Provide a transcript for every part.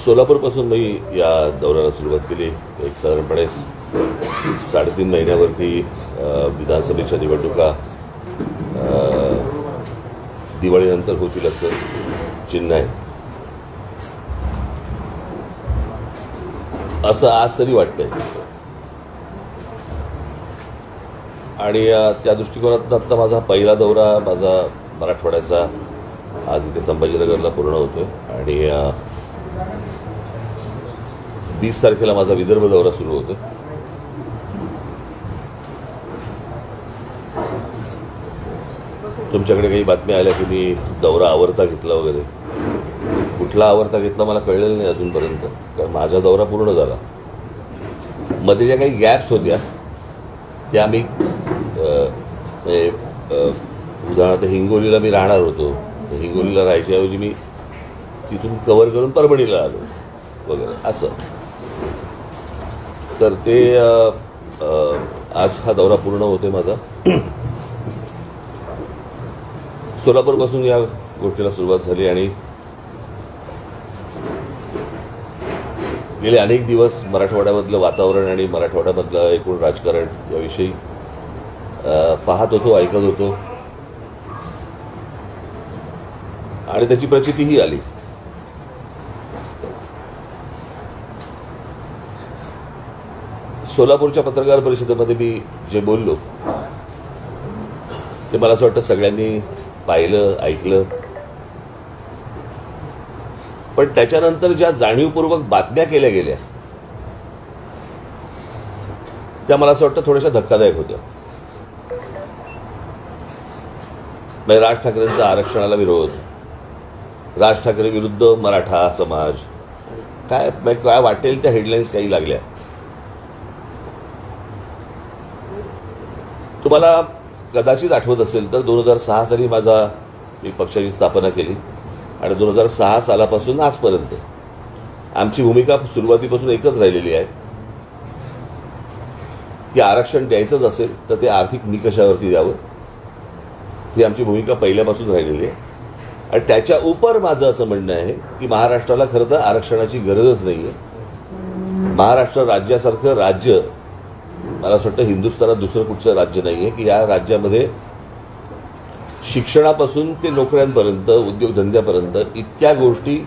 सोलापूरपासून मी या दौऱ्याला सुरुवात केली. एक साधारणपणे 3.5 महिन्यावरती विधानसभेच्या निवडणुका दिवाळीनंतर होतील असं चिन्ह आहे, असं आज तरी वाटतंय. आणि त्या दृष्टिकोनातून आता माझा पहिला दौरा माझा मराठवाड्याचा आज इथे संभाजीनगरला पूर्ण होतोय आणि 20 तारखेला माझा विदर्भ दौरा सुरू होतो. तुमच्याकडे काही बातम्या आल्या की मी दौरा आवरता घेतला वगैरे. कुठला आवरता घेतला मला कळलेलं नाही अजूनपर्यंत, कारण माझा दौरा पूर्ण झाला. मध्ये ज्या काही गॅप्स होत्या त्या मी उदाहरणार्थ हिंगोलीला मी राहणार होतो, हिंगोलीला राहायच्याऐवजी मी तिथून कव्हर करून परभणीला आलो वगैरे असं. तर ते आज हा दौरा पूर्ण होतोय माझा. सोलापूरपासून या गोष्टीला सुरुवात झाली आणि गेले अनेक दिवस मराठवाड्यामधलं वातावरण आणि मराठवाड्यामधलं एकूण राजकारण याविषयी पाहत होतो, ऐकत होतो आणि त्याची प्रचितीही आली. सोलापूरच्या पत्रकार परिषदेमध्ये मी जे बोललो ते मला असं वाटतं सगळ्यांनी पाहिलं, ऐकलं. पण त्याच्यानंतर ज्या जाणीवपूर्वक बातम्या केल्या गेल्या त्या मला असं वाटतं थोड्याशा धक्कादायक होत्या. म्हणजे राज ठाकरेंचा आरक्षणाला विरोध, राज ठाकरे विरुद्ध मराठा समाज, काय वाटेल त्या हेडलाईन्स काही लागल्या. तुम्हाला कदाचित आठवत असेल तर 2006 साली मी पक्षाची स्थापना केली आणि 2006 सालापासून आजपर्यंत आमची भूमिका सुरुवातीपासून एकच राहिलेली आहे की आरक्षण द्यायचंच असेल तर ते आर्थिक निकषावरती द्यावं. ही आमची भूमिका पहिल्यापासून राहिलेली आहे. आणि त्याच्या उपर माझं असं म्हणणं आहे की महाराष्ट्राला खरं तर आरक्षणाची गरजच नाही आहे. महाराष्ट्र राज्यासारखं राज्य मला असं वाटतं हिंदुस्थानात दुसरं कुठचं राज्य नाही आहे की या राज्यामध्ये शिक्षणापासून ते नोकऱ्यांपर्यंत, उद्योगधंद्यापर्यंत इतक्या गोष्टी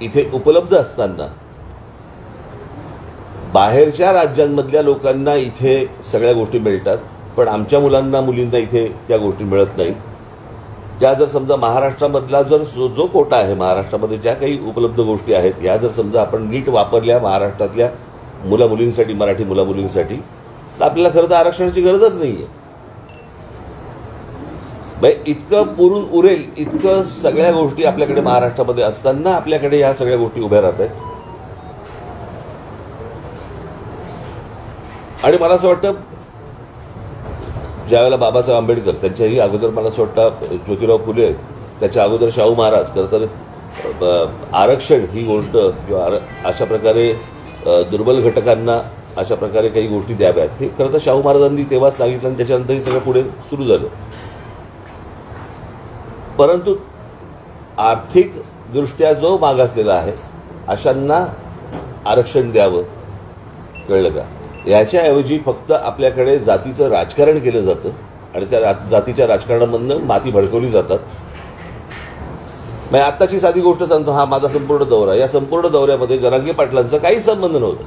इथे उपलब्ध असताना बाहेरच्या राज्यांमधल्या लोकांना इथे सगळ्या गोष्टी मिळतात, पण आमच्या मुलींना इथे त्या गोष्टी मिळत नाही. त्या जर समजा महाराष्ट्रामधला जो कोटा आहे, महाराष्ट्रामध्ये ज्या काही उपलब्ध गोष्टी आहेत ह्या जर समजा आपण नीट वापरल्या महाराष्ट्रातल्या मुलींसाठी, मराठी मुलींसाठी, तर आपल्याला खरं तर आरक्षणाची गरजच नाहीये. इतकं पुरून उरेल इतकं सगळ्या गोष्टी आपल्याकडे महाराष्ट्रामध्ये असताना आपल्याकडे ह्या सगळ्या गोष्टी उभ्या राहत आहेत. आणि मला असं वाटतं ज्यावेळेला बाबासाहेब आंबेडकर, त्यांच्याही अगोदर मला असं वाटतं ज्योतिराव फुले, त्याच्या अगोदर शाहू महाराज, खरं तर आरक्षण ही गोष्ट किंवा अशा प्रकारे दुर्बल घटकांना अशा प्रकारे काही गोष्टी द्याव्यात हे खरं तर शाहू महाराजांनी तेव्हाच सांगितलं आणि त्याच्यानंतर हे सगळं पुढे सुरू झालं. परंतु आर्थिक दृष्ट्या जो मागासलेला आहे अशांना आरक्षण द्यावं, कळलं का? याच्याऐवजी फक्त आपल्याकडे जातीचं राजकारण केलं जातं आणि त्या जातीच्या राजकारणामधनं माती भडकवली जातात. मी आत्ताची साधी गोष्ट सांगतो. हा माझा संपूर्ण दौरा, या संपूर्ण दौऱ्यामध्ये जरांगे पाटलांचा काहीच संबंध नव्हता.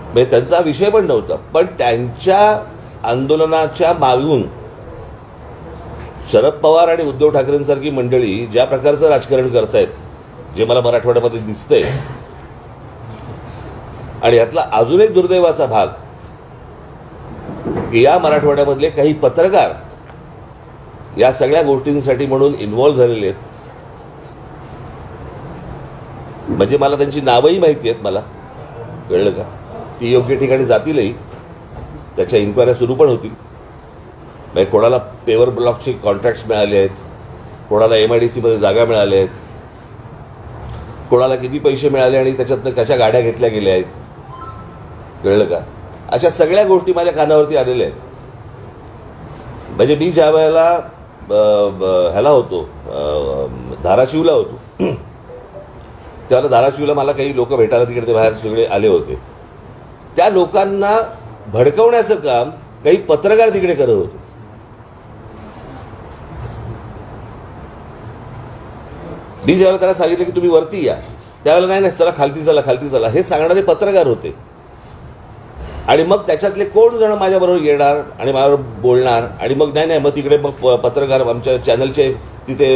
म्हणजे त्यांचा विषय पण नव्हता, पण त्यांच्या आंदोलनाच्या मागून शरद पवार आणि उद्धव ठाकरेंसारखी मंडळी ज्या प्रकारचं राजकारण करतायत, जे मला मराठवाड्यामध्ये दिसतंय, आणि यातला अजून एक दुर्दैवाचा भाग की या मराठवाड्यामधले काही पत्रकार या सगळ्या गोष्टींसाठी म्हणून इन्व्हॉल्व्ह झालेले आहेत. म्हणजे मला त्यांची नावंही माहिती आहेत, मला कळलं का? ती योग्य ठिकाणी जातीलही, त्याच्या इन्क्वायऱ्या सुरू पण होतील. म्हणजे कोणाला पेवर ब्लॉकचे कॉन्ट्रॅक्ट्स मिळाले आहेत, कोणाला MIDC मध्ये जागा मिळाल्या आहेत, कोणाला किती पैसे मिळाले आणि त्याच्यातनं कशा गाड्या घेतल्या गेल्या आहेत, कळलं का? अशा सगळ्या गोष्टी माझ्या कानावरती आलेल्या आहेत. म्हणजे मी ज्या वेळेला ह्याला होतो, धाराशिवला होतो, त्यावेळेला धाराशिवला मला काही लोक भेटायला तिकडे बाहेर सगळे आले होते. त्या लोकांना भडकवण्याचं काम काही पत्रकार तिकडे करत होते. मी ज्यावेळेला त्याला सांगितलं की तुम्ही वरती या, त्यावेळेला नाही चला खालती चला खालती चला हे सांगणारे पत्रकार होते. आणि मग त्याच्यातले कोण जण माझ्याबरोबर येणार आणि माझ्याबरोबर बोलणार, आणि मग नाही मग तिकडे मग पत्रकार आमच्या चॅनलचे तिथे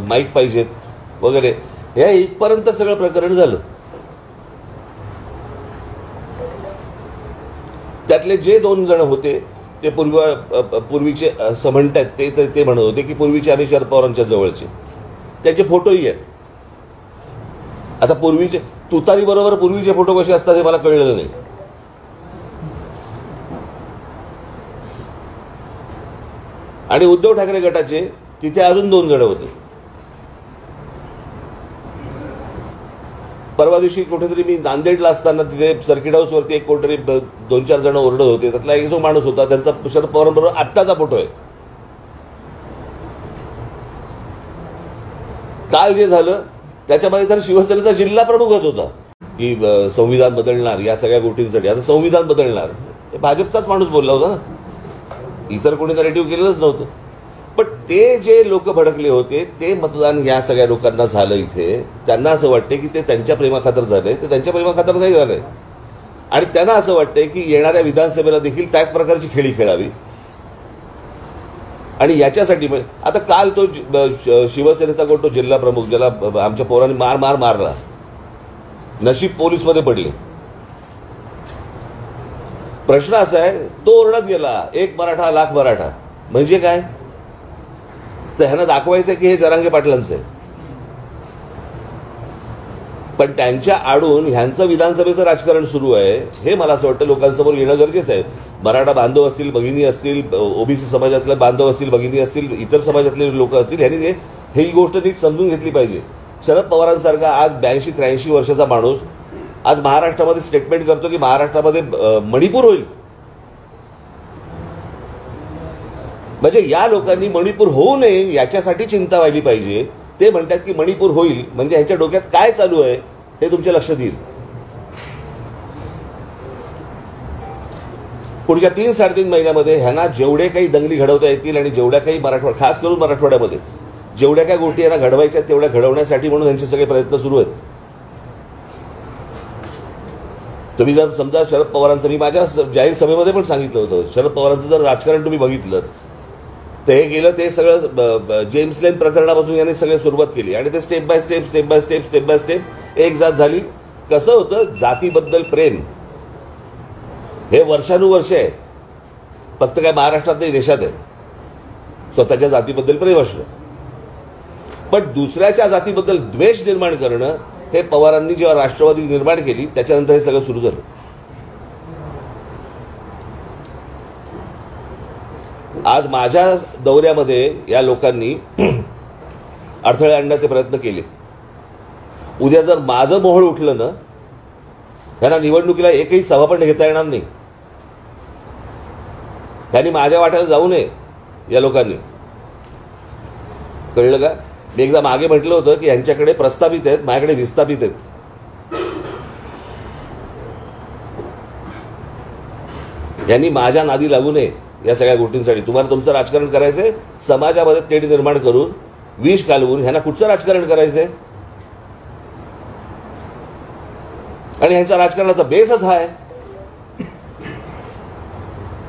माईक पाहिजेत वगैरे, हे इथपर्यंत सगळं प्रकरण झालं. त्यातले जे 2 जण होते ते पूर्वीचे असं म्हणतात, ते म्हणत होते की पूर्वीचे आम्ही शरद पवारांच्या जवळचे, त्याचे फोटोही आहेत. आता पूर्वीचे तुतारी बरोबर पूर्वीचे फोटो कसे असतात हे मला कळलेलं नाही. आणि उद्धव ठाकरे गटाचे तिथे अजून 2 जण होते. परवा दिवशी कुठेतरी मी नांदेडला असताना तिथे सर्किट हाऊसवरती एक कोणतरी 2-4 जण ओरडत होते. त्यातला एक जो माणूस होता त्यांचा शरद पवारांबरोबर आत्ताचा फोटो आहे. काल जे झालं त्याच्यामध्ये तर शिवसेनेचा जिल्हा प्रमुखच होता की संविधान बदलणार या सगळ्या गोष्टींसाठी. आता संविधान बदलणार हे भाजपचाच माणूस बोलला होता ना, इतर कोणी नरेटिव्ह केलेलंच नव्हतं. पण ते जे लोक भडकले होते ते मतदान या सगळ्या लोकांना झालं इथे, त्यांना असं वाटते की ते त्यांच्या प्रेमाखातर झालंय, ते त्यांच्या प्रेमाखातर नाही झालंय. आणि त्यांना असं वाटतंय की येणाऱ्या विधानसभेला देखील त्याच प्रकारची खेळी खेळावी. आणि याच्यासाठी आता काल तो शिवसेनेचा कोण तो जिल्हा प्रमुख ज्याला आमच्या पोरांनी मारला, नशीब पोलीसमध्ये पडले. प्रश्न असा आहे, तो ओरडत गेला 1 मराठा लाख मराठा म्हणजे काय, तर ह्यांना दाखवायचं की हे जरांगे पाटलांचं आहे. पण त्यांच्या आडून ह्यांचं विधानसभेचं राजकारण सुरू आहे हे मला असं वाटतं लोकांसमोर येणं गरजेचं आहे. मराठा बांधव असतील, भगिनी असतील, ओबीसी समाजातले बांधव असतील, भगिनी असतील, इतर समाजातले लोक असतील, ह्यांनी ही गोष्ट नीट समजून घेतली पाहिजे. शरद पवारांसारखा आज 82-83 वर्षाचा माणूस आज महाराष्ट्रामध्ये स्टेटमेंट करतो की महाराष्ट्रामध्ये मणिपूर होईल. म्हणजे या लोकांनी मणिपूर होऊ नये याच्यासाठी चिंता व्हायली पाहिजे. ते म्हणतात की मणिपूर होईल म्हणजे ह्यांच्या डोक्यात काय चालू आहे हे तुमच्या लक्षात येईल. पुढच्या 3-3.5 महिन्यामध्ये ह्यांना जेवढे काही दंगली घडवता येतील आणि जेवढ्या काही खास करून मराठवाड्यामध्ये जेवढ्या काही गोष्टी यांना घडवायच्या तेवढ्या घडवण्यासाठी म्हणून यांचे सगळे प्रयत्न सुरू आहेत. तुम्ही जर समजा शरद पवारांचं, मी माझ्या जाहीर सभेमध्ये पण सांगितलं होतं, शरद पवारांचं जर राजकारण तुम्ही बघितलं तर हे गेलं ते सगळं जेम्स लेन प्रकरणापासून यांनी सगळे सुरुवात केली आणि ते स्टेप बाय स्टेप एक जात झाली. कसं होतं, जातीबद्दल प्रेम हे वर्षानुवर्ष आहे, फक्त काय महाराष्ट्रात नाही देशात आहे. स्वतःच्या जातीबद्दल प्रेम असणं, पण दुसऱ्याच्या जातीबद्दल द्वेष निर्माण करणं हे पवारांनी जेव्हा राष्ट्रवादी निर्माण केली त्याच्यानंतर हे सगळं सुरू झालं. आज माझ्या दौऱ्यामध्ये या लोकांनी अडथळे आणण्याचे प्रयत्न केले. उद्या जर माझं मोहोळ उठलं ना, त्यांना निवडणुकीला एकही सभा पण घेता येणार नाही. त्यांनी माझ्या वाट्याला जाऊ नये या लोकांनी, कळलं का? मी एकदा मागे म्हटलं होतं की यांच्याकडे प्रस्थापित आहेत, माझ्याकडे विस्थापित आहेत. यांनी माझ्या नादी लागू नये या सगळ्या गोष्टींसाठी. तुम्हाला तुमचं राजकारण करायचंय, समाजामध्ये तेढ निर्माण करून विष घालवून ह्यांना कुठचं राजकारण करायचंय? आणि ह्यांच्या राजकारणाचा बेसच हा आहे.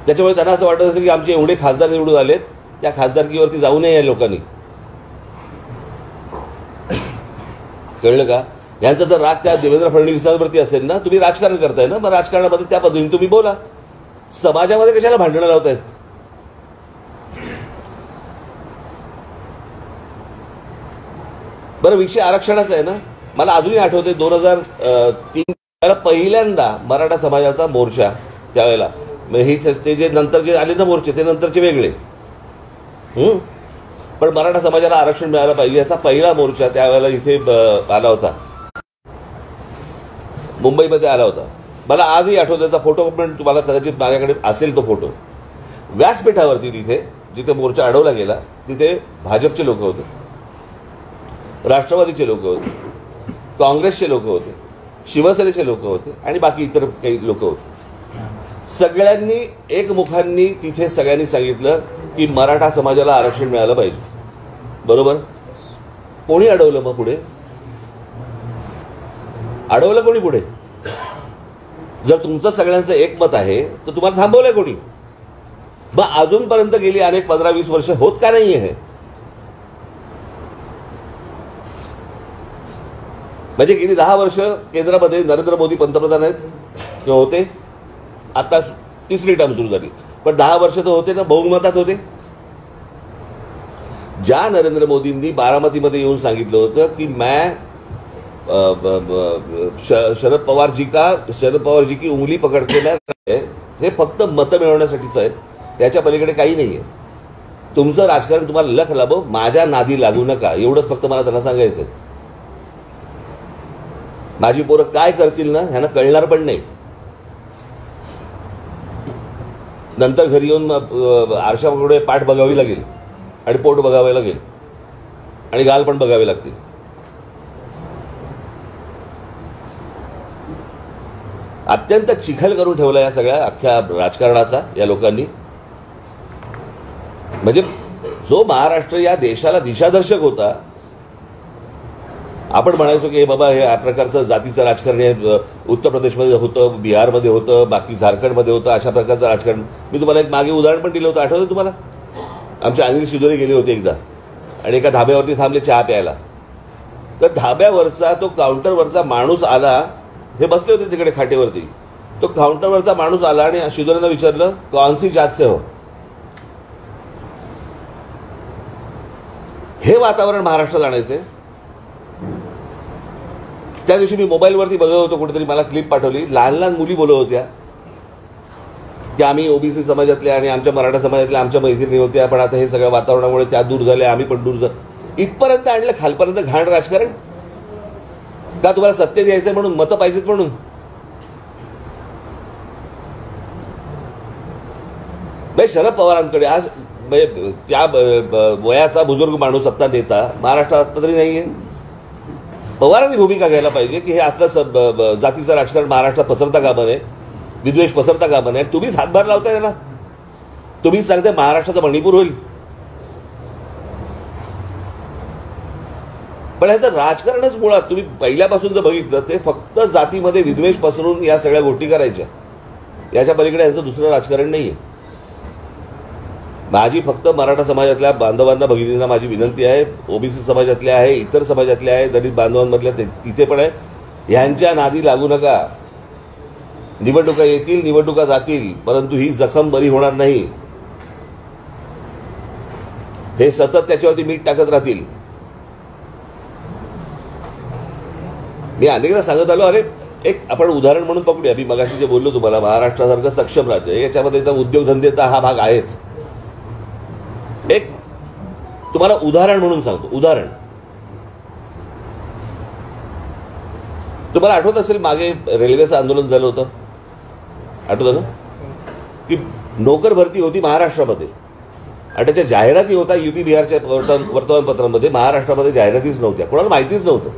त्याच्यामुळे त्यांना असं वाटत असेल की आमचे एवढे खासदार निवडून आलेत, त्या खासदारकीवरती जाऊ नये या लोकांनी, कळलं का? यांचा जर राग त्या देवेंद्र फडणवीसांवरती असेल ना, तुम्ही राजकारण करताय ना, मग राजकारणामध्ये त्या पद्धतीने तुम्ही बोला. समाजामध्ये कशाला भांडणं लावतायत? बरं, विषय आरक्षणाचा आहे ना. मला अजूनही आठवते 2003 पहिल्यांदा मराठा समाजाचा मोर्चा, त्यावेळेला ते जे नंतर जे आले ना मोर्चे ते नंतरचे वेगळे, पण मराठा समाजाला आरक्षण मिळालं पाहिजे याचा पहिला मोर्चा त्यावेळेला इथे आला होता, मुंबईमध्ये आला होता. मला आजही आठवतो, त्याचा फोटो पण तुम्हाला कदाचित माझ्याकडे असेल तो फोटो. व्यासपीठावरती तिथे जिथे मोर्चा अडवला गेला तिथे भाजपचे लोक होते, राष्ट्रवादीचे लोक होते, काँग्रेसचे लोक होते, शिवसेनेचे लोक होते आणि बाकी इतर काही लोक होते. सगळ्यांनी एकमुखांनी तिथे सगळ्यांनी सांगितलं की मराठा समाजाला आरक्षण मिळालं पाहिजे. बरोबर? कोणी अडवलं मग पुढे? अडवलं कोणी पुढे? जर तुमचं सगळ्यांचं एकमत आहे तर तुम्हाला थांबवलंय कोणी? मग अजूनपर्यंत गेली अनेक 15-20 वर्ष होत का नाही आहे? म्हणजे गेली 10 वर्ष केंद्रामध्ये नरेंद्र मोदी पंतप्रधान आहेत किंवा होते, आता तिसरी टर्म सुरू झाली, पण 10 वर्ष तर होते ना, बहुमतात होते. ज्या नरेंद्र मोदींनी बारामतीमध्ये येऊन सांगितलं होतं की मैं शरद पवार जी की उंगली पकड केल्या, हे फक्त मतं मिळवण्यासाठीच आहे, त्याच्या पलीकडे काही नाहीये. तुमचं राजकारण तुम्हाला लख लाभो, माझ्या नादी लागू नका, एवढंच फक्त मला त्यांना सांगायचंय. माझी पोरं काय करतील ना ह्यांना कळणार पण नाही. नंतर घरी येऊन आरशापुढे पाठ बघावी लागेल आणि पोट बघावे लागेल आणि गाल पण बघावे लागतील. अत्यंत चिखल करून ठेवला या सगळ्या अख्ख्या राजकारणाचा या लोकांनी. म्हणजे जो महाराष्ट्र या देशाला दिशादर्शक होता, आपण म्हणायचो की बाबा हे प्रकारचं जातीचं राजकारण उत्तर प्रदेशमध्ये होतं, बिहारमध्ये होतं, बाकी झारखंडमध्ये होतं, अशा प्रकारचं राजकारण. मी तुम्हाला एक मागे उदाहरण पण दिलं होतं, आठवतं तुम्हाला? आमचे अनिल शिदोरे गेले होते एकदा आणि एका धाब्यावरती थांबले चहा प्यायला. तर धाब्यावरचा तो काउंटरवरचा माणूस आला, हे बसले होते तिकडे खाटेवरती, तो काउंटरवरचा माणूस आला आणि शिदोरेंना विचारलं कौन सी जात से हो. हे वातावरण महाराष्ट्रात आणायचंय. त्या दिवशी मी मोबाईलवरती बघत होतो, कुठेतरी मला क्लिप पाठवली, लहान लहान मुली बोलत होत्या की आम्ही ओबीसी समाजातल्या आणि आमच्या मराठा समाजातल्या आमच्या मैत्रिणी होत्या, पण आता हे सगळ्या वातावरणामुळे त्या दूर झाल्या, आम्ही पण दूर झालो. इथपर्यंत आणलं, खालपर्यंत घाण राजकारण का? तुम्हाला सत्तेत यायचंय म्हणून, मतं पाहिजेत म्हणून? शरद पवारांकडे आज त्या वयाचा बुजुर्ग माणूस सत्ता नेता महाराष्ट्रात आता तरी नाहीये. पवारांनी भूमिका घ्यायला पाहिजे की हे असलं जातीचं राजकारण महाराष्ट्रात पसरता कामा नये, विद्वेष पसरता कामा नये. तुम्हीच हातभार लावताय त्याला, तुम्हीच सांगताय महाराष्ट्राचं मणिपूर होईल. पण ह्याचं राजकारणच मुळात तुम्ही पहिल्यापासून जर बघितलं ते फक्त जातीमध्ये विद्वेष पसरून या सगळ्या गोष्टी करायच्या, याच्या पलीकडे यांचं दुसरं राजकारण नाहीये. माझी फक्त मराठा समाजातल्या बांधवांना भगिनींना माझी विनंती आहे, ओबीसी समाजातल्या आहे, इतर समाजातल्या आहे, दलित बांधवांमधल्या तिथे पण आहे, ह्यांच्या नादी लागू नका. निवडणुका येतील, निवडणुका जातील, परंतु ही जखम बरी होणार नाही. हे सतत त्याच्यावरती मीठ टाकत राहतील. मी अनेकदा सांगत आलो, अरे एक आपण उदाहरण म्हणून पकडूया. मी मगाशी जे बोललो तुम्हाला, महाराष्ट्रासारखं सक्षम राज्य, याच्यामध्ये उद्योगधंदेचा हा भाग आहेच. एक तुम्हाला उदाहरण म्हणून सांगतो. उदाहरण तुम्हाला आठवत असेल, मागे रेल्वेचं आंदोलन झालं होतं, आठवतं ना? की नोकर भरती होती महाराष्ट्रामध्ये आणि त्याच्या जाहिराती होता युपी बिहारच्या वर्तमानपत्रांमध्ये. महाराष्ट्रामध्ये जाहिरातीच नव्हत्या, कोणाला माहितीच नव्हतं.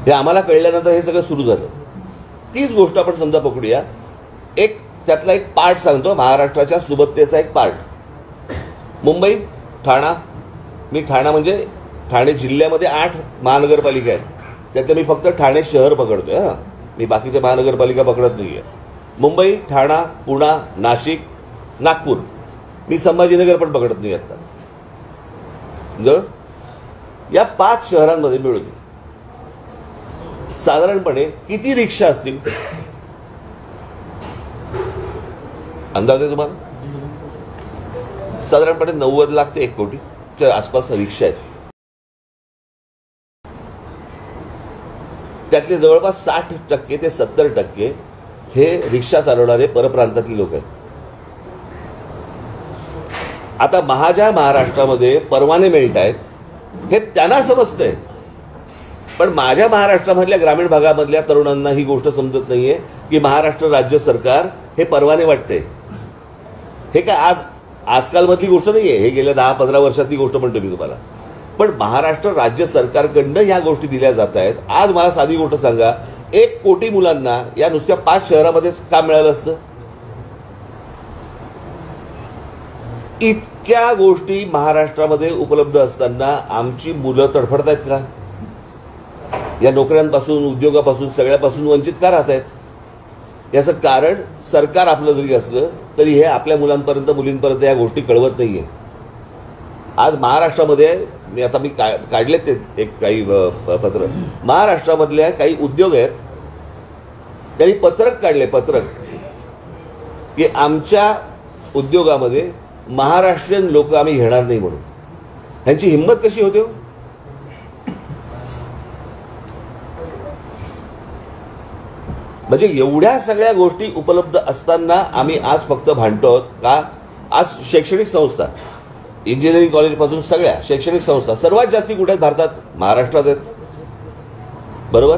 हे आम्हाला कळल्यानंतर हे सगळं सुरू झालं. तीच गोष्ट आपण समजा पकडूया. एक त्यातला एक पार्ट सांगतो, महाराष्ट्राच्या सुबत्तेचा एक पार्ट. मुंबई, ठाणा. मी ठाणा म्हणजे ठाणे जिल्ह्यामध्ये 8 महानगरपालिका आहेत, त्यातलं मी फक्त ठाणे शहर पकडतोय. हा, मी बाकीच्या महानगरपालिका पकडत नाहीये. मुंबई, ठाणा, पुणा, नाशिक, नागपूर. मी संभाजीनगर पण पकडत नाही आता. जर या 5 शहरांमध्ये मिळून साधारणपणे किती रिक्षा असतील अंदाज आहे तुम्हाला? साधारणपणे 90 लाख ते 1 कोटीच्या आसपास रिक्षा आहेत. त्यातले जवळपास 60% ते 70% हे रिक्षा चालवणारे परप्रांतातली लोक आहेत. आता माझ्या महाराष्ट्रामध्ये परवाने मिळत आहेत हे त्यांना समजतंय, पण माझ्या महाराष्ट्रामधल्या ग्रामीण भागामधल्या तरुणांना ही गोष्ट समजत नाहीये की महाराष्ट्र राज्य सरकार हे परवाने वाटते. हे काय आज आजकालमधली गोष्ट नाहीये, हे गेल्या 10-15 वर्षातली गोष्ट म्हणतो मी तुम्हाला. पण महाराष्ट्र राज्य सरकारकडनं ह्या गोष्टी दिल्या जात आहेत. आज मला साधी गोष्ट सांगा, 1 कोटी मुलांना या नुसत्या 5 शहरामध्येच काम मिळालं असतं? इतक्या गोष्टी महाराष्ट्रामध्ये उपलब्ध असताना आमची मुलं तडफडतायत का? या नोकऱ्यांपासून, उद्योगापासून, सगळ्यापासून वंचित का राहत आहेत? याचं कारण सरकार आपलं जरी असलं तरी हे आपल्या मुलांपर्यंत, मुलींपर्यंत या गोष्टी कळवत नाहीये. आज महाराष्ट्रामध्ये मी काढलेत ते एक काही पत्र, महाराष्ट्रामधल्या काही उद्योग आहेत, त्यांनी पत्रक काढले, पत्रक, की आमच्या उद्योगामध्ये महाराष्ट्रीयन लोक आम्ही घेणार नाही म्हणून. ह्यांची हिंमत कशी होते हो? म्हणजे एवढ्या सगळ्या गोष्टी उपलब्ध असताना आम्ही आज फक्त भांडतो का? आज शैक्षणिक संस्था, इंजिनिअरिंग कॉलेजपासून सगळ्या शैक्षणिक संस्था सर्वात जास्ती कुठे आहेत भारतात? महाराष्ट्रात आहेत, बरोबर?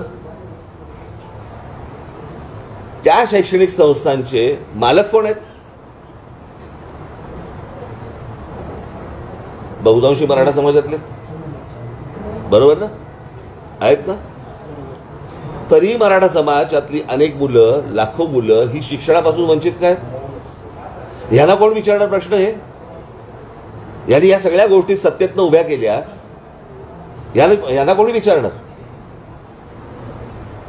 त्या शैक्षणिक संस्थांचे मालक कोण आहेत? बहुतांशी मराठा समाजातले, बरोबर ना? आहेत ना? तरी मराठा समाजातली अनेक मुलं, लाखो मुलं ही शिक्षणापासून वंचित काय? ह्यांना कोण विचारणार प्रश्न? हे यांनी या सगळ्या गोष्टी सत्तेतनं उभ्या केल्या, यांना कोणी विचारणार?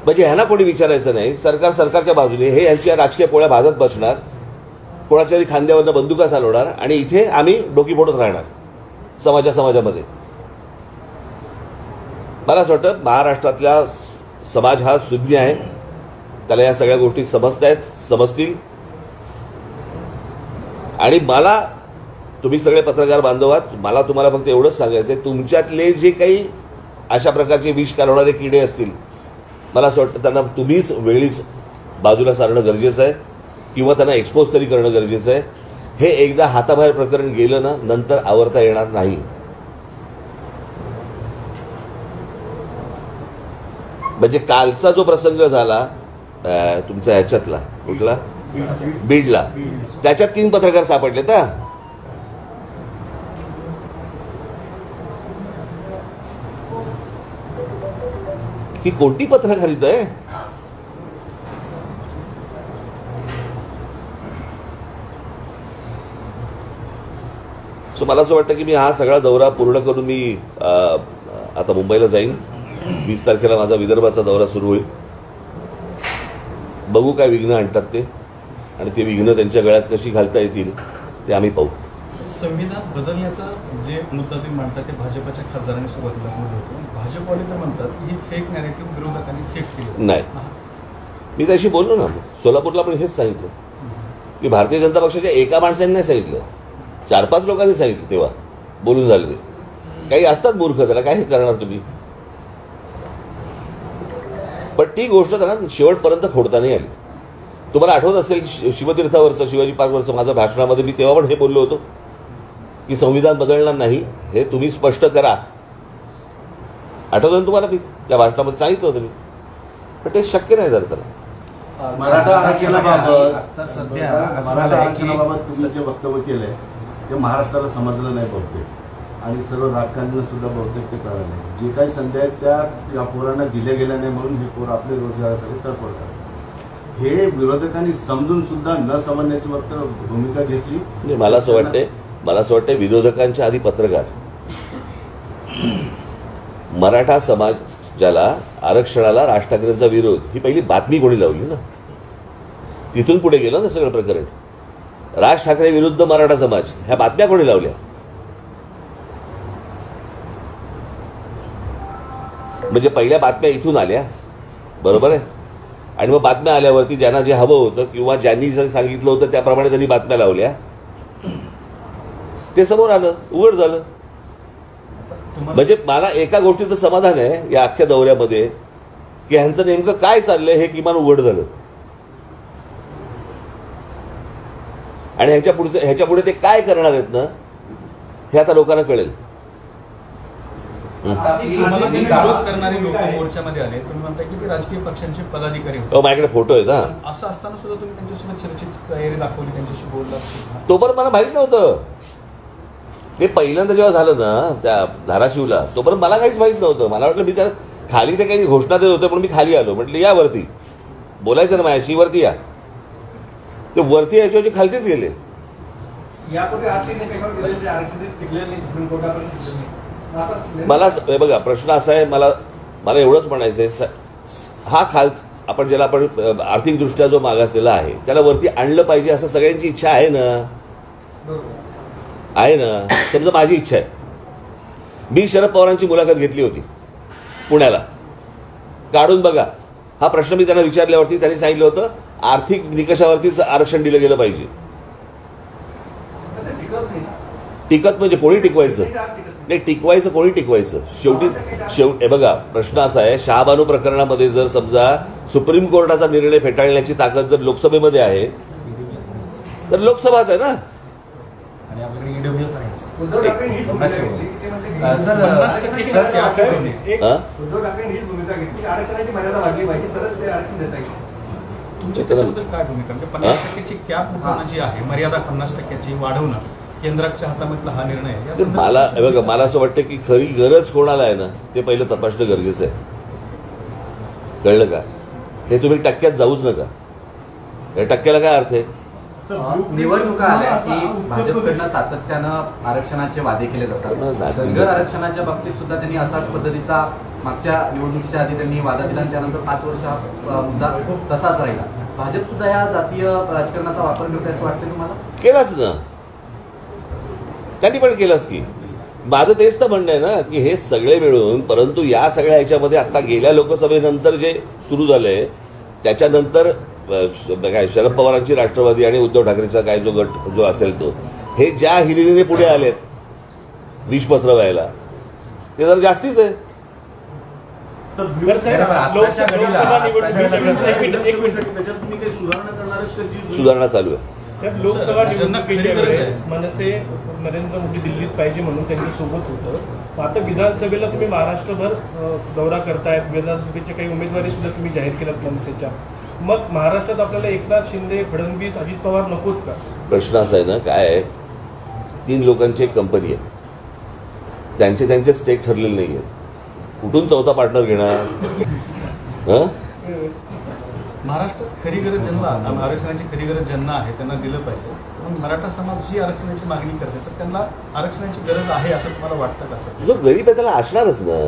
म्हणजे ह्यांना कोणी विचारायचं नाही. सरकार सरकारच्या बाजूने, हे यांच्या राजकीय पोळ्या भाजत बसणार, कोणाच्याही खांद्यावरनं बंदुका चालवणार आणि इथे आम्ही डोकी फोडत राहणार समाजामध्ये. मला असं वाटतं महाराष्ट्रातला समाज हा सुज्ञ आहे, त्याला या सगळ्या गोष्टी समजतील. आणि मला, तुम्ही सगळे पत्रकार बांधव आहात, मला तुम्हाला फक्त एवढंच सांगायचं आहे, तुमच्यातले जे काही अशा प्रकारचे विष काढवणारे किडे असतील, मला असं वाटतं त्यांना तुम्हीच वेळीच बाजूला सारणं गरजेचं आहे किंवा त्यांना एक्सपोज तरी करणं गरजेचं आहे. हे एकदा हाताबाहेर प्रकरण गेलं ना, नंतर आवरता येणार नाही. म्हणजे कालचा जो प्रसंग झाला तुमच्या ह्याच्यातला, कुठला, बीडला, त्याच्यात 3 पत्रकार सापडले ना. ही कोणती पत्रकारित आहे? सो मला असं वाटतं की मी हा सगळा दौरा पूर्ण करून मी आता मुंबईला जाईन. 20 तारखेला माझा विदर्भाचा दौरा सुरू होईल. बघू काय विघ्न आणतात ते, आणि ते विघ्न त्यांच्या गळ्यात कशी घालता येतील ते आम्ही पाहू. संविधान बदलण्याचा जे मुद्दा तुम्ही मांडता ते भाजपच्या खासदारांनी सुरुवातीला होतो. भाजपवाले तर म्हणतात ही फेक नॅरेटिव्ह विरोधकांनी सेट केली. नाही, मी त्याशी बोललो ना, सोलापूरला पण हेच सांगितलं की भारतीय जनता पक्षाच्या एका माणसाने नाही सांगितलं, 4-5 लोकांनी सांगितलं. तेव्हा बोलून झाले ते. काही असतात मूर्ख, त्याला काय करणार तुम्ही? पण ती गोष्ट त्यांना शेवटपर्यंत खोडता नाही आली. तुम्हाला आठवत असेल शिवतीर्थावरचं, शिवाजी पार्कवरचं माझं भाषणामध्ये मी तेव्हा पण हे बोललो होतो की संविधान बदलणार नाही, हे तुम्ही स्पष्ट करा. आठवतं ना तुम्हाला? मी त्या भाषणामध्ये सांगितलं होतं मी, पण ते शक्य नाही झालं. त्याला मराठा आरक्षणाबाबत तुम्ही जे वक्तव्य केलंय ते महाराष्ट्राला समजलं नाही बहुतेक, आणि सर्व राजकारण्यांना सुद्धा बहुतेक ते कळलं नाही. जे काही संधी आहेत त्या या पोरांना दिल्या गेल्या नाही म्हणून हे पोरं आपले रोजगारासाठी तडफडतात. हे विरोधकांनी समजून सुद्धा न समजण्याची भूमिका घेतली. मला असं वाटतंय विरोधकांच्या आधी पत्रकार, मराठा समाजाला, आरक्षणाला राज ठाकरेंचा विरोध, ही पहिली बातमी कोणी लावली ना, तिथून पुढे गेलं ना सगळं प्रकरण. राज ठाकरे विरुद्ध मराठा समाज, ह्या बातम्या कोणी लावल्या? म्हणजे पहिल्या बातम्या इथून आल्या, बरोबर आहे. आणि मग बातम्या आल्यावरती ज्यांना जे हवं होतं किंवा ज्यांनी सांगितलं होतं त्याप्रमाणे त्यांनी बातम्या लावल्या, ते समोर आलं, उघड झालं. म्हणजे मला एका गोष्टीचं समाधान आहे या अख्ख्या दौऱ्यामध्ये की ह्यांचं नेमकं काय चाललंय हे किमान उघड झालं. आणि ह्याच्या पुढे ते काय करणार आहेत ना, हे आता लोकांना कळेल. तुम्हाला ते विरोध करणारे लोक मोर्चामध्ये आले, तुम्ही म्हणताय की ते राजकीय पक्षांचे पदाधिकारी होते. माझ्याकडे फोटो आहेत ना. असं असताना सुद्धा तुम्ही त्यांच्यासोबत चर्चेची तयारी दाखवली, त्यांच्याशी बोललात. तोपर्यंत मला माहित नव्हतं. ते पहिल्यांदा जेव्हा झालं ना त्या धाराशिवला, तोपर्यंत मला काहीच माहित नव्हतं. मला वाटलं मी त्या खाली ते काही घोषणा देत होते, पण मी खाली आलो. म्हटलं या वरती बोलायचं ना माझ्याशी, वरती या. ते वरती यायच्या खालतीच गेले. यापूर्वी आर्थिक निकषावर दिलेले जे आरक्षण टिकलेलं नाही, सुप्रीम कोर्टापर्यंत टिकलेलं नाही. मला हे बघा प्रश्न असा आहे, मला एवढंच म्हणायचंय, हा आपण ज्याला आपण आर्थिकदृष्ट्या जो मागासलेला आहे त्याला वरती आणलं पाहिजे असं सगळ्यांची इच्छा आहे ना. आहे ना. समजा माझी इच्छा आहे, मी शरद पवारांची मुलाखत घेतली होती पुण्याला, काढून बघा. हा प्रश्न मी त्यांना विचारल्यावरती त्यांनी सांगितलं होतं आर्थिक निकषावरतीच आरक्षण दिलं गेलं पाहिजे. टिकत म्हणजे कोणी टिकवायचं नाही, टिकवायचं कोणी टिकवायचं. शेवटी बघा प्रश्न असा आहे, शहाबानू प्रकरणामध्ये जर समजा सुप्रीम कोर्टाचा निर्णय फेटाळण्याची ताकद जर लोकसभेमध्ये आहे तर लोकसभाच आहे ना. आणि आपल्याकडे ईडब्ल्यूएस आहे. उद्धव ठाकरे हीच भूमिका घेतली, आरक्षणाची मर्यादा वाढली पाहिजे तरच ते आरक्षण देता येईल. तुमच्या त्याच्याबद्दल काय भूमिका, म्हणजे 50%ची कॅप जी आहे, मर्यादा 50%ची वाढवणं, केंद्राच्या हातामधला हा निर्णय आहे. मला बघा मला असं वाटतं की खरी गरज कोणाला आहे ना ते पहिलं तपासणं गरजेचं आहे. कळलं का. हे तुम्ही टक्क्यात जाऊच नका. या टक्क्याला काय अर्थ आहे. निवडणुका आल्या की भाजपकडनं सातत्यानं आरक्षणाचे वादे केले जातात. धनगर आरक्षणाच्या बाबतीत सुद्धा त्यांनी असाच पद्धतीचा मागच्या निवडणुकीच्या आधी त्यांनी वादा दिला आणि त्यानंतर 5 वर्ष हा मुद्दा तसाच राहिला. भाजप सुद्धा या जातीय राजकारणाचा वापर करते असं वाटतं तुम्हाला. केलाच ना त्यांनी पण केलंच की. माझं तेच तर म्हणणं आहे ना की हे सगळे मिळून, परंतु या सगळ्या ह्याच्यामध्ये आता गेल्या लोकसभेनंतर जे सुरू झालंय त्याच्यानंतर काय शरद पवारांची राष्ट्रवादी आणि उद्धव ठाकरेचा काय जो गट जो असेल तो, हे ज्या हिरिरीने पुढे आलेत विष पसरवायला ते जर जास्तीच आहे. सुधारणा चालू आहे. सर लोकसभा निवडणुकीच्या वेळेस मनसे नरेंद्र मोदी दिल्लीत पाहिजे म्हणून त्यांच्यासोबत होतं. आता विधानसभेला तुम्ही महाराष्ट्रभर दौरा करतायत, विधानसभेचे काही उमेदवारी सुद्धा तुम्ही जाहीर केल्यात मनसेच्या. मग महाराष्ट्रात आपल्याला एकनाथ शिंदे, फडणवीस, अजित पवार नकोत का. प्रश्न असा आहे ना, काय आहे 3 लोकांची एक कंपनी आहे, त्यांचे स्टेक ठरलेले नाही आहेत. कुठून चौथा पार्टनर घेणार. महाराष्ट्रात खरी गरज ज्यांना, आरक्षणाची खरी गरज ज्यांना आहे त्यांना दिलं पाहिजे. पण मराठा समाज जी आरक्षणाची मागणी करते तर त्यांना आरक्षणाची गरज आहे असं तुम्हाला वाटतं का सर. जो गरीब आहे त्याला असणारच ना.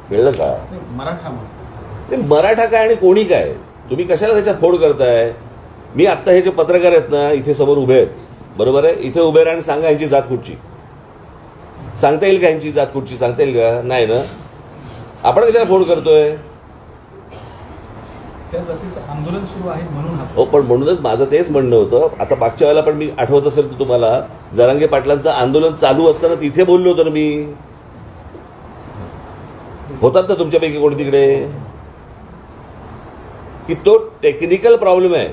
कळलं का. मराठा काय आणि कोणी काय, तुम्ही कशाला त्याच्यात फोड करताय. मी आत्ता हे जे पत्रकार आहेत ना इथे समोर उभे आहेत, बरोबर आहे, इथे उभे राहा आणि सांगा यांची जात कुठची. सांगता येईल का यांची जात कुठची, सांगता येईल का. नाही ना. आपण कशाला फोड करतोय. त्या जातीचं आंदोलन सुरू आहे म्हणून. हो पण म्हणूनच माझं तेच म्हणणं होतं. आता मागच्या वेळेला पण मी आठवत असेल तर तुम्हाला, जरांगे पाटलांचं आंदोलन चालू असताना तिथे बोललो होतो ना मी. होतात ना तुमच्यापैकी कोणी तिकडे. की तो टेक्निकल प्रॉब्लेम आहे.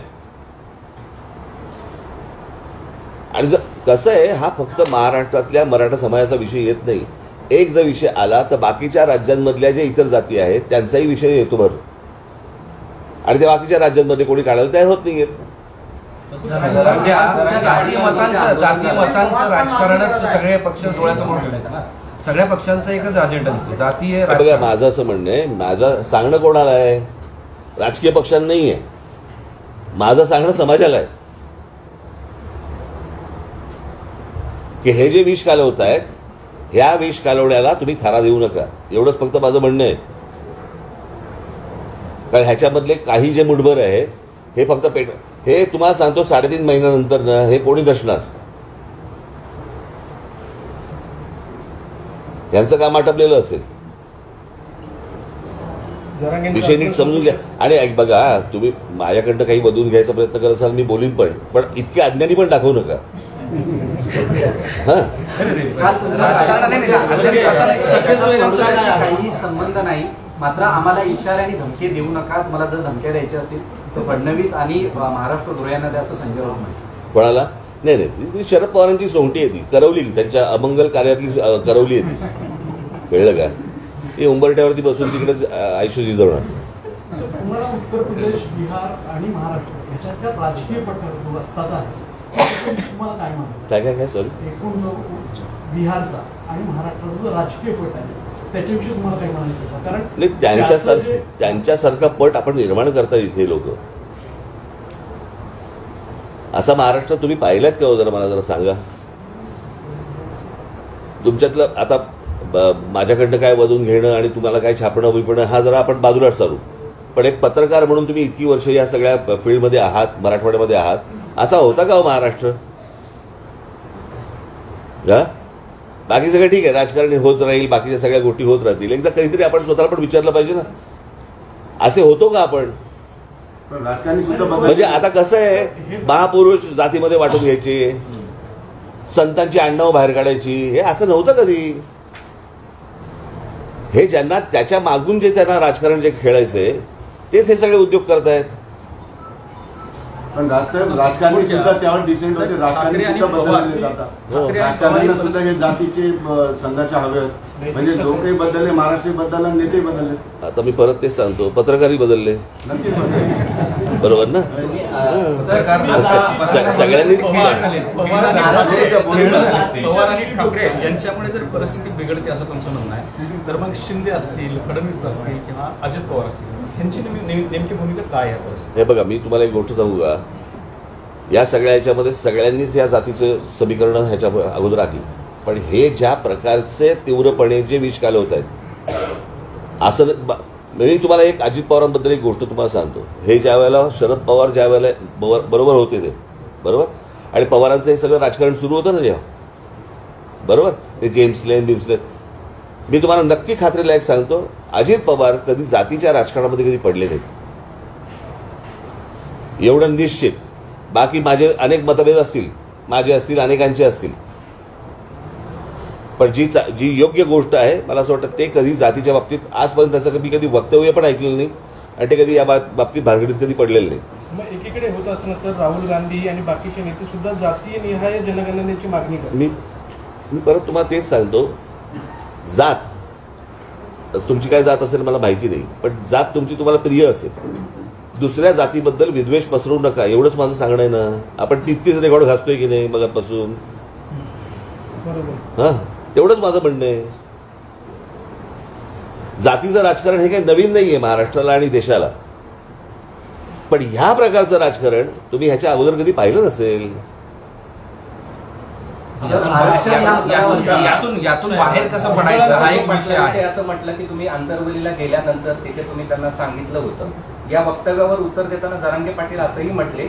आणि कसं आहे, हा फक्त महाराष्ट्रातल्या मराठा समाजाचा विषय येत नाही. एक जर विषय आला तर बाकीच्या राज्यांमधल्या ज्या इतर जाती आहेत त्यांचाही विषय येतो बरं. आणि त्या बाकीच्या राज्यांमध्ये कोणी काढायला तयार होत नाहीयेत. जाती मतांचं राजकारणच सगळे पक्ष डोळ्यासमोर ठेवण्यात. सगळ्या पक्षांचा एकच अजेंडा दिसतो, जातीय. बघा माझं असं म्हणणं आहे, माझं सांगणं कोणाला आहे, राजकीय पक्षांना नाही आहे. माझं सांगणं समाजाला आहे की हे जे विष कालवत आहेत ह्या विष कालवण्याला तुम्ही थारा देऊ नका. एवढंच फक्त माझं म्हणणं आहे. कारण ह्याच्यामधले काही जे मुठभर आहे हे फक्त हे तुम्हाला सांगतो 3.5 महिन्यानंतर ना हे कोणी नसणार. यांचं काम आटपलेलं असेल. विषय नीट समजून घ्या. आणि बघा तुम्ही माझ्याकडनं काही बदलून घ्यायचा प्रयत्न करत असाल मी बोलीन पण इतके अज्ञानी पण दाखवू नका. काही संबंध नाही. मात्र आम्हाला इशारे आणि धमकी देऊ नका. तुम्हाला जर धमक्या द्यायच्या असतील तर फडणवीस आणि महाराष्ट्र धुळ्यांना द्या असं संजय राऊत म्हणतात. कोणाला. नाही ती शरद पवारांची सोंगटी आहे, ती करवली, त्यांच्या अमंगल कार्यातली करवली आहे ती. कळलं का. ते उंबरठ्यावरती बसून तिकडेच आयुष्य जिजवणार. तुम्हाला उत्तर प्रदेश, बिहार आणि महाराष्ट्र याच्यातल्या राजकीय पट्ट्यावर जो आत्ताचा आहे तुम्हाला काय म्हणायचं? काय काय काय सॉरी एकूण बिहारचा आणि महाराष्ट्राचा जो राजकीय पट आहे त्याच्याविषयी तुम्हाला काय म्हणायचं का? कारण नाही, त्यांच्यासारखा पट आपण निर्माण करतात इथे लोक. असा महाराष्ट्र तुम्ही पाहिलात का हो? जरा मला जरा सांगा. तुमच्यातलं आता माझ्याकडनं काय वधून घेणं आणि तुम्हाला काय छापणं बिपणं हा जरा आपण बाजूला सारू, पण एक पत्रकार म्हणून तुम्ही इतकी वर्ष या सगळ्या फील्डमध्ये आहात, मराठवाड्यामध्ये आहात, असा होता का हो महाराष्ट्र? बाकी सगळं ठीक आहे, राजकारण होत राहील, बाकीच्या सगळ्या गोष्टी होत राहतील. एकदा कधीतरी आपण स्वतःला पण विचारलं पाहिजे ना, असे होतो का आपण? राजकारणी सुद्धा म्हणजे आता कसं आहे, महापुरुष जातीमध्ये वाटून घ्यायचे, संतांची आडनावं बाहेर काढायची, हे असं नव्हतं कधी. हे ज्यांना त्याच्या मागून जे त्यांना राजकारण जे खेळायचंय तेच हे सगळे उद्योग करतायत. पण राजकारणी सुद्धा त्यावर डिसेंट होते. राजकारणी सुद्धा बदलले जातात. राजकारण्यांना सुद्धा हे जातीचे संघर्ष हवे. म्हणजे जो काही बदलले, महाराष्ट्र बदलला, नेते बदलले. आता मी परत तेच सांगतो, पत्रकारही बदलले, नक्कीच बदलले. बरोबर ना? सगळ्यांनी पवार आणि ठाकरे यांच्यामुळे जर परिस्थिती बिघडते असं तुमचं म्हणणं आहे, तर मग शिंदे असतील, फडणवीस असतील किंवा अजित पवार असतील, यांची नेमकी भूमिका काय आहे परिस्थिती? हे बघा, मी तुम्हाला एक गोष्ट सांगू का, या सगळ्या ह्याच्यामध्ये सगळ्यांनीच या जातीचं समीकरण ह्याच्या अगोदर आखली, पण हे ज्या प्रकारचे तीव्रपणे जे विष कालवत आहेत असं. मी तुम्हाला एक अजित पवारांबद्दल एक गोष्ट तुम्हाला सांगतो. हे ज्या वेळेला शरद पवार ज्या वेळेला बरोबर होते ते बरोबर, आणि पवारांचं हे सगळं राजकारण सुरू होतं ना जेव्हा, बरोबर, ते जेम्स लेन, मी तुम्हाला नक्की खात्रीलायक सांगतो, अजित पवार कधी जातीच्या राजकारणामध्ये कधी पडले नाहीत, एवढं निश्चित. बाकी माझे अनेक मतभेद असतील, माझे असतील, अनेकांचे असतील, पण जी योग्य गोष्ट आहे, मला असं वाटतं ते कधी जातीच्या बाबतीत आजपर्यंत त्याचं मी कधी वक्तव्य पण ऐकलेलं नाही, आणि ते कधी या बाबतीत भानगडीत कधी पडलेलं नाही. मग एकीकडे होत असताना सर राहुल गांधी आणि बाकीचे नेते सुद्धा जातीय निहाय जनगणनेची मागणी करतात. मी परत तुम्हाला तेच सांगतो, जात तुमची काय जात असेल मला माहिती नाही, पण जात तुमची तुम्हाला प्रिय असेल, दुसऱ्या जातीबद्दल विद्वेष पसरवू नका, एवढंच माझं सांगणं आहे ना. आपण 30 रेकॉर्ड घासतोय की नाही मगापासून, बरोबर, हा, तेवढंच माझं म्हणणं आहे. जातीचं राजकारण हे काही नवीन नाहीये महाराष्ट्राला आणि देशाला, पण ह्या प्रकारचं राजकारण तुम्ही ह्याच्या अगोदर कधी पाहिलं नसेल. यातून बाहेर कसं पडायचं हा एक विषय आहे. असं म्हटलं की तुम्ही आंतरवलीला गेल्यानंतर तिथे तुम्ही त्यांना सांगितलं होतं. या वक्तव्यावर उत्तर देताना जरांगे पाटील असंही म्हटले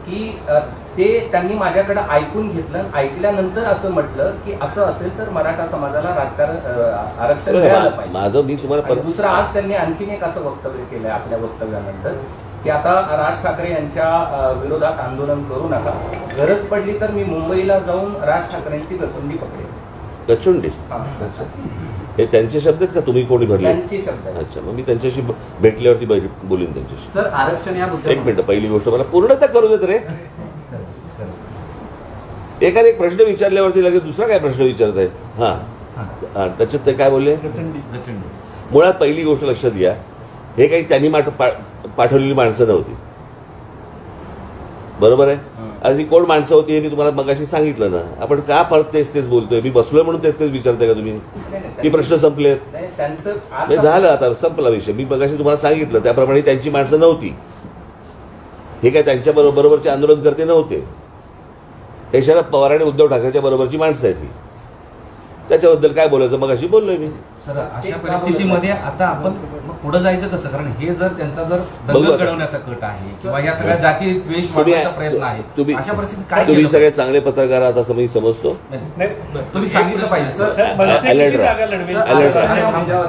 की ते त्यांनी माझ्याकडे ऐकून घेतलं, ऐकल्यानंतर असं म्हटलं की असं असेल तर मराठा समाजाला आरक्षण मिळालं पाहिजे. माझं मी तुम्हाला दुसरं आज त्यांनी आणखीन एक असं वक्तव्य केलंय आपल्या वक्तव्यानंतर की आता राज ठाकरे यांच्या विरोधात आंदोलन करू नका, गरज पडली तर मी मुंबईला जाऊन राज ठाकरेंची गचुंडी पकडेल. गचुंडी हे त्यांचे शब्द आहेत का तुम्ही कोणी भरले? त्यांचे शब्द. अच्छा, मग मी त्यांच्याशी भेटल्यावरती बोलीन त्यांच्याशी. सर आरक्षण या एक मिनिट, पहिली गोष्ट मला पूर्णतः करू देत रे. एकाने एक प्रश्न विचारल्यावरती लगेच दुसरा काय प्रश्न विचारत आहे. हा, त्याच्यात ते काय बोलले? मुळात पहिली गोष्ट लक्षात घ्या, हे काही त्यांनी पाठवलेली माणसं नव्हती, बरोबर आहे. आणि कोण माणसं होती हे मी तुम्हाला मगाशी सांगितलं ना. आपण का परत तेच बोलतोय? मी बसलोय म्हणून तेच विचारताय का तुम्ही? की प्रश्न संपलेत? नाही, झालं, आता संपला विषय. मी मगाशी तुम्हाला सांगितलं त्याप्रमाणे त्यांची माणसं नव्हती, हे काय त्यांच्या बरोबरचे आंदोलनकर्ते नव्हते, हे शरद पवार आणि उद्धव ठाकरेच्या बरोबरची माणसं आहेत. ही त्याच्याबद्दल काय बोलायचं मगाशी बोललोय मी. सर अशा परिस्थितीमध्ये आता आपण पुढे जायचं कसं? कारण हे जर त्यांचा जर दंगल घडवण्याचा कट आहे किंवा या सगळ्या जाती द्वेष वाढवण्याचा प्रयत्न आहे, अशा परिस्थितीत काय तुम्ही सगळे चांगले पत्रकार आहात असं मी समजतो. तुम्ही सांगितलं पाहिजे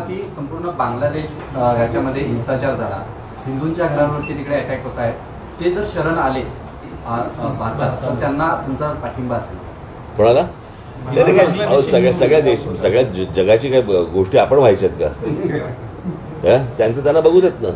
की संपूर्ण बांगलादेश याच्यामध्ये हिंसाचार झाला, हिंदूंच्या घरांवरती तिकडे अटॅक होत आहेत, ते जर शरण आले भारतात तर त्यांना तुमचा पाठिंबा असेल? कोणाला? सगळ्या जगाची काय गोष्टी आपण व्हायच्यात का? त्यांचं त्यांना बघू देत ना.